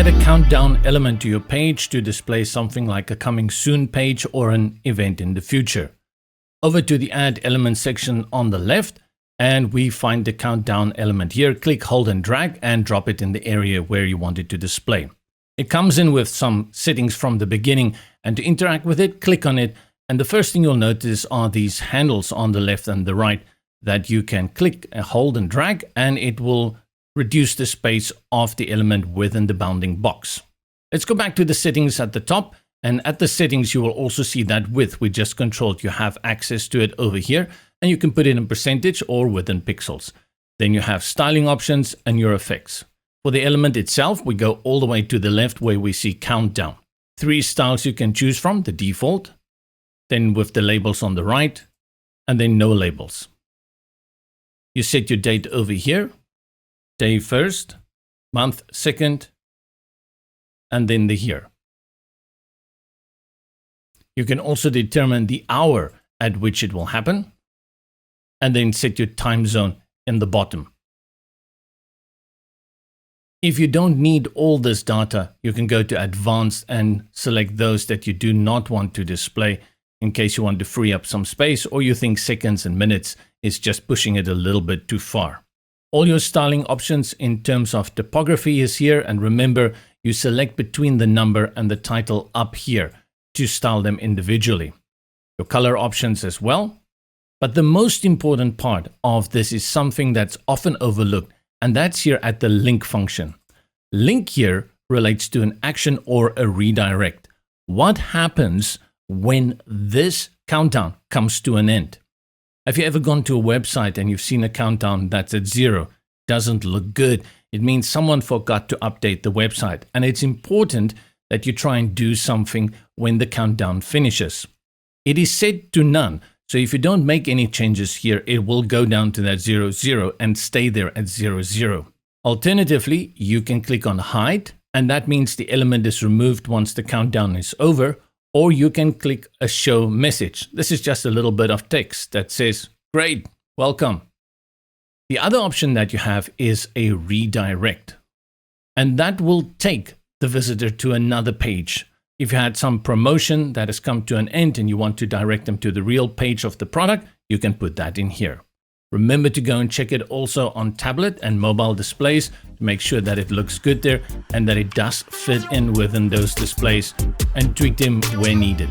add a countdown element to your page to display something like a coming soon page or an event in the future. Over to the add element section on the left, and we find the countdown element here. Click, hold and drag and drop it in the area where you want it to display. It comes in with some settings from the beginning, and to interact with it, click on it. And the first thing you'll notice are these handles on the left and the right that you can click, hold and drag, and it will reduce the space of the element within the bounding box. Let's go back to the settings at the top, and at the settings you will also see that width we just controlled. You have access to it over here, and you can put it in percentage or within pixels. Then you have styling options and your effects. For the element itself, we go all the way to the left where we see countdown. 3 styles you can choose from, the default, then with the labels on the right, and then no labels. You set your date over here, day first, month second, and then the year. You can also determine the hour at which it will happen, and then set your time zone in the bottom. If you don't need all this data, you can go to advanced and select those that you do not want to display in case you want to free up some space or you think seconds and minutes is just pushing it a little bit too far. All your styling options in terms of typography is here, and remember, you select between the number and the title up here to style them individually. Your color options as well. But the most important part of this is something that's often overlooked, and that's here at the link function. Link here relates to an action or a redirect. What happens when this countdown comes to an end? Have you ever gone to a website and you've seen a countdown that's at 0? Doesn't look good. It means someone forgot to update the website, and it's important that you try and do something when the countdown finishes. It is set to none, so if you don't make any changes here, it will go down to that 00 and stay there at 00. Alternatively, you can click on hide, and that means the element is removed once the countdown is over, or you can click a show message. This is just a little bit of text that says, "Great, welcome." The other option that you have is a redirect, and that will take the visitor to another page. If you had some promotion that has come to an end and you want to direct them to the real page of the product, you can put that in here. Remember to go and check it also on tablet and mobile displays to make sure that it looks good there and that it does fit in within those displays, and tweak them where needed.